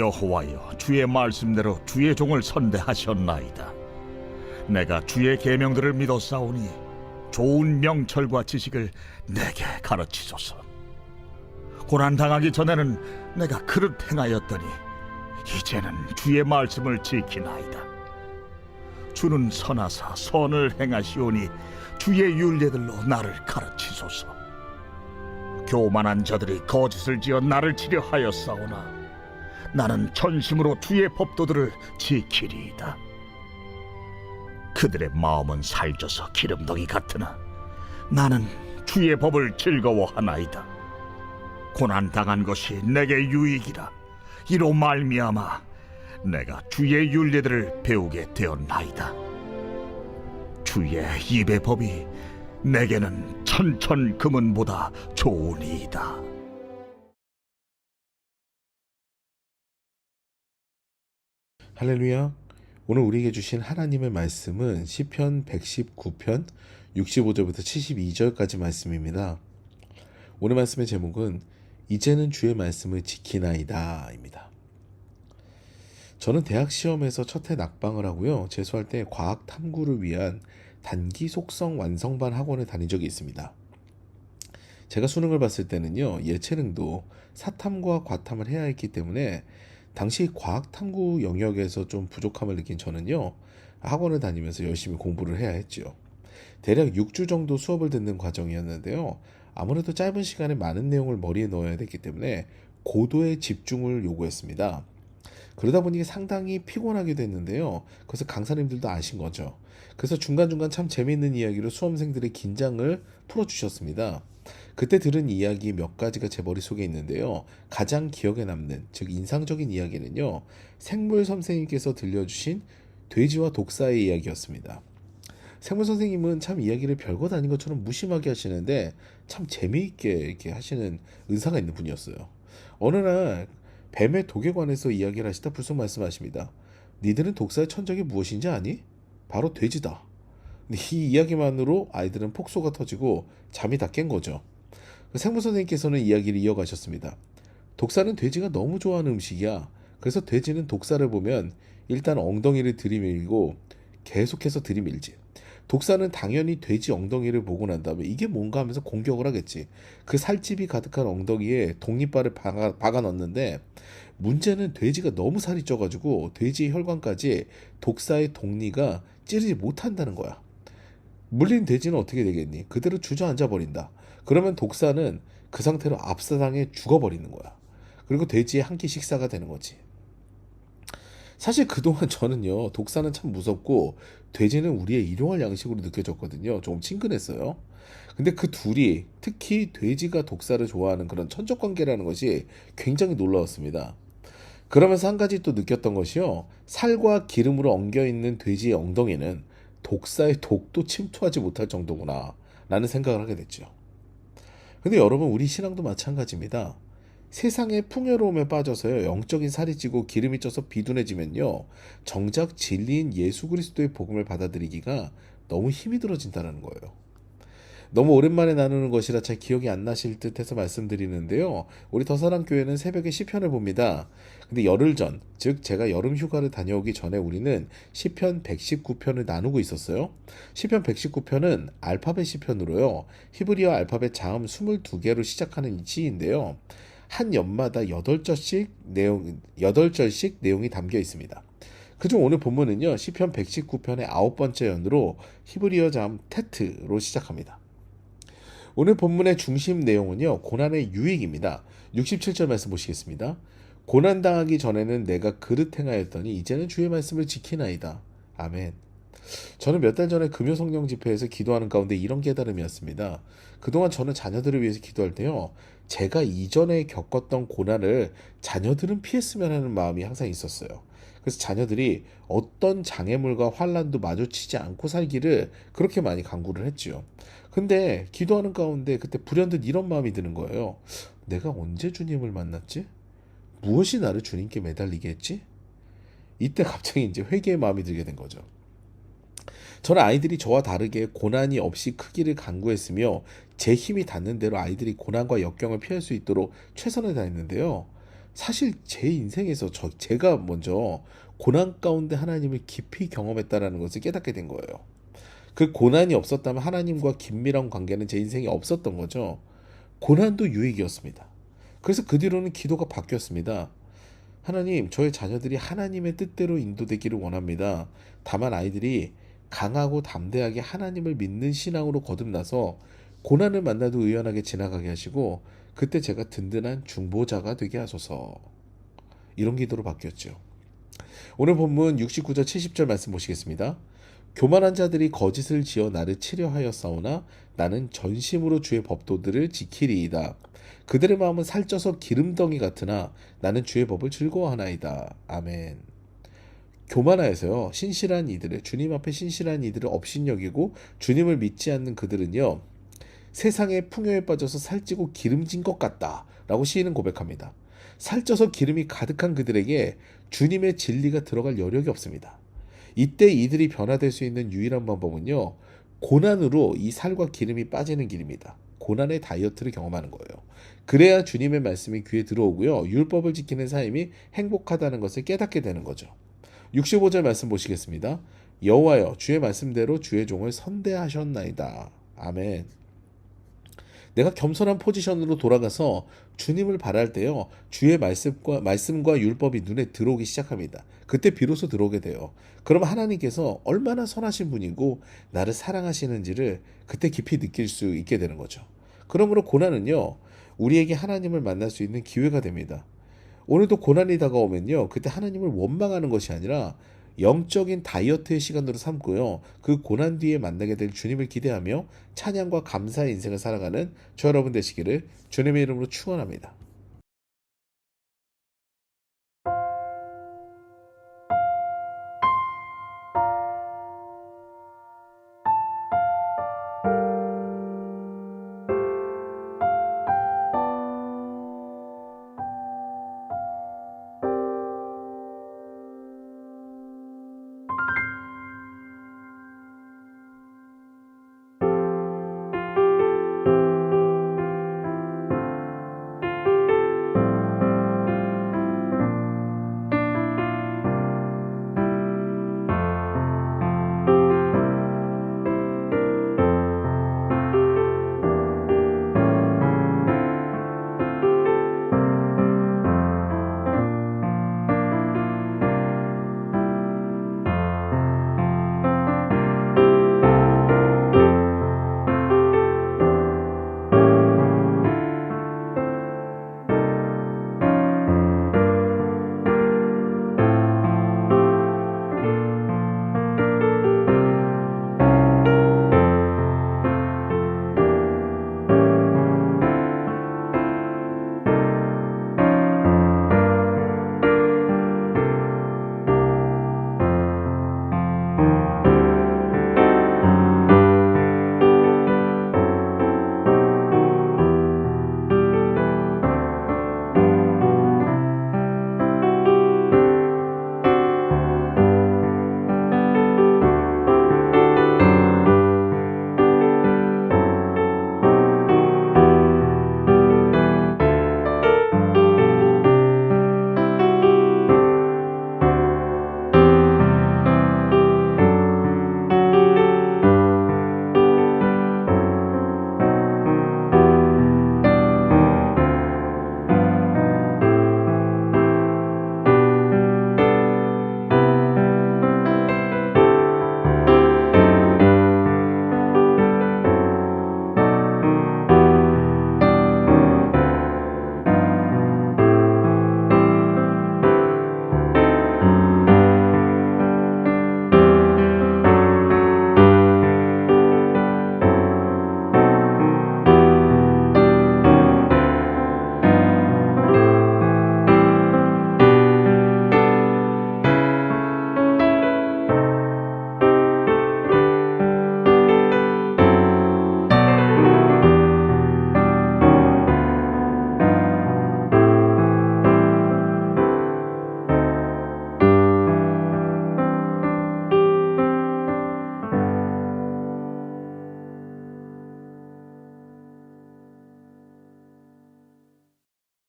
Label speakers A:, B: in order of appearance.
A: 여호와여, 주의 말씀대로 주의 종을 선대하셨나이다. 내가 주의 계명들을 믿었사오니 좋은 명철과 지식을 내게 가르치소서. 고난당하기 전에는 내가 그릇 행하였더니 이제는 주의 말씀을 지키나이다. 주는 선하사 선을 행하시오니 주의 율례들로 나를 가르치소서. 교만한 자들이 거짓을 지어 나를 치려 하였사오나 나는 전심으로 주의 법도들을 지키리이다. 그들의 마음은 살쪄서 기름덩이 같으나 나는 주의 법을 즐거워하나이다. 고난당한 것이 내게 유익이라. 이로 말미암아 내가 주의 율례들을 배우게 되었나이다. 주의 입의 법이 내게는 천천 금은보다 좋으니이다.
B: 할렐루야. 오늘 우리에게 주신 하나님의 말씀은 시편 119편 65절부터 72절까지 말씀입니다. 오늘 말씀의 제목은 이제는 주의 말씀을 지키나이다 입니다. 저는 대학 시험에서 첫 해 낙방을 하고요. 재수할 때 과학 탐구를 위한 단기 속성 완성반 학원에 다닌 적이 있습니다. 제가 수능을 봤을 때는요, 예체능도 사탐과 과탐을 해야 했기 때문에 당시 과학 탐구 영역에서 좀 부족함을 느낀 저는요, 학원을 다니면서 열심히 공부를 해야 했죠. 대략 6주 정도 수업을 듣는 과정이었는데요. 아무래도 짧은 시간에 많은 내용을 머리에 넣어야 됐기 때문에 고도의 집중을 요구했습니다. 그러다 보니 상당히 피곤하게 됐는데요. 그래서 강사님들도 아신 거죠. 그래서 중간중간 참 재미있는 이야기로 수험생들의 긴장을 풀어주셨습니다. 그때 들은 이야기 몇 가지가 제 머릿속에 있는데요. 가장 기억에 남는, 즉 인상적인 이야기는요, 생물 선생님께서 들려주신 돼지와 독사의 이야기였습니다. 생물 선생님은 참 이야기를 별것 아닌 것처럼 무심하게 하시는데 참 재미있게 이렇게 하시는 은사가 있는 분이었어요. 어느 날 뱀의 독에 관해서 이야기를 하시다 불쑥 말씀하십니다. 니들은 독사의 천적이 무엇인지 아니? 바로 돼지다. 이 이야기만으로 아이들은 폭소가 터지고 잠이 다 깬 거죠. 생물 선생님께서는 이야기를 이어가셨습니다. 독사는 돼지가 너무 좋아하는 음식이야. 그래서 돼지는 독사를 보면 일단 엉덩이를 들이밀고 계속해서 들이밀지. 독사는 당연히 돼지 엉덩이를 보고 난 다음에 이게 뭔가 하면서 공격을 하겠지. 그 살집이 가득한 엉덩이에 독립발을 박아 넣는데 문제는 돼지가 너무 살이 쪄가지고 돼지의 혈관까지 독사의 독리가 찌르지 못한다는 거야. 물린 돼지는 어떻게 되겠니? 그대로 주저앉아 버린다. 그러면 독사는 그 상태로 압사당해 죽어버리는 거야. 그리고 돼지의 한 끼 식사가 되는 거지. 사실 그동안 저는요, 독사는 참 무섭고 돼지는 우리의 일용할 양식으로 느껴졌거든요. 좀 친근했어요. 근데 그 둘이, 특히 돼지가 독사를 좋아하는 그런 천적관계라는 것이 굉장히 놀라웠습니다. 그러면서 한 가지 또 느꼈던 것이요, 살과 기름으로 엉겨있는 돼지의 엉덩이는 독사의 독도 침투하지 못할 정도구나 라는 생각을 하게 됐죠. 근데 여러분, 우리 신앙도 마찬가지입니다. 세상의 풍요로움에 빠져서요, 영적인 살이 찌고 기름이 쪄서 비둔해지면요, 정작 진리인 예수 그리스도의 복음을 받아들이기가 너무 힘이 들어진다는 거예요. 너무 오랜만에 나누는 것이라 잘 기억이 안 나실 듯 해서 말씀드리는데요. 우리 더사랑교회는 새벽에 시편을 봅니다. 근데 열흘 전, 즉 제가 여름 휴가를 다녀오기 전에 우리는 시편 119편을 나누고 있었어요. 시편 119편은 알파벳 시편으로요, 히브리어 알파벳 자음 22개로 시작하는 시인데요. 한 연마다 8절씩 내용이 담겨 있습니다. 그중 오늘 본문은요, 시편 119편의 9번째 연으로 히브리어 자음 테트로 시작합니다. 오늘 본문의 중심 내용은요, 고난의 유익입니다. 67절 말씀 보시겠습니다. 고난당하기 전에는 내가 그릇 행하였더니 이제는 주의 말씀을 지키나이다. 아멘. 저는 몇 달 전에 금요성령 집회에서 기도하는 가운데 이런 깨달음이었습니다. 그동안 저는 자녀들을 위해서 기도할 때요, 제가 이전에 겪었던 고난을 자녀들은 피했으면 하는 마음이 항상 있었어요. 그래서 자녀들이 어떤 장애물과 환난도 마주치지 않고 살기를 그렇게 많이 간구를 했죠. 근데 기도하는 가운데 그때 불현듯 이런 마음이 드는 거예요. 내가 언제 주님을 만났지? 무엇이 나를 주님께 매달리게 했지? 이때 갑자기 이제 회개의 마음이 들게 된 거죠. 저는 아이들이 저와 다르게 고난이 없이 크기를 간구했으며 제 힘이 닿는 대로 아이들이 고난과 역경을 피할 수 있도록 최선을 다했는데요. 사실 제 인생에서 제가 먼저 고난 가운데 하나님을 깊이 경험했다라는 것을 깨닫게 된 거예요. 그 고난이 없었다면 하나님과 긴밀한 관계는 제 인생에 없었던 거죠. 고난도 유익이었습니다. 그래서 그 뒤로는 기도가 바뀌었습니다. 하나님, 저의 자녀들이 하나님의 뜻대로 인도되기를 원합니다. 다만 아이들이 강하고 담대하게 하나님을 믿는 신앙으로 거듭나서 고난을 만나도 의연하게 지나가게 하시고 그때 제가 든든한 중보자가 되게 하소서. 이런 기도로 바뀌었죠. 오늘 본문 69절 70절 말씀 보시겠습니다. 교만한 자들이 거짓을 지어 나를 치려하였사오나 나는 전심으로 주의 법도들을 지키리이다. 그들의 마음은 살쪄서 기름덩이 같으나 나는 주의 법을 즐거워하나이다. 아멘. 교만하여서요, 신실한 이들을, 주님 앞에 신실한 이들을 업신여기고 주님을 믿지 않는 그들은요, 세상의 풍요에 빠져서 살찌고 기름진 것 같다 라고 시인은 고백합니다. 살쪄서 기름이 가득한 그들에게 주님의 진리가 들어갈 여력이 없습니다. 이때 이들이 변화될 수 있는 유일한 방법은요, 고난으로 이 살과 기름이 빠지는 길입니다. 고난의 다이어트를 경험하는 거예요. 그래야 주님의 말씀이 귀에 들어오고요, 율법을 지키는 삶이 행복하다는 것을 깨닫게 되는 거죠. 65절 말씀 보시겠습니다. 여호와여, 주의 말씀대로 주의 종을 선대하셨나이다. 아멘. 내가 겸손한 포지션으로 돌아가서 주님을 바랄 때요, 주의 말씀과 율법이 눈에 들어오기 시작합니다. 그때 비로소 들어오게 돼요. 그럼 하나님께서 얼마나 선하신 분이고 나를 사랑하시는지를 그때 깊이 느낄 수 있게 되는 거죠. 그러므로 고난은요, 우리에게 하나님을 만날 수 있는 기회가 됩니다. 오늘도 고난이 다가오면요, 그때 하나님을 원망하는 것이 아니라 영적인 다이어트의 시간으로 삼고요, 그 고난 뒤에 만나게 될 주님을 기대하며 찬양과 감사의 인생을 살아가는 저 여러분 되시기를 주님의 이름으로 축원합니다.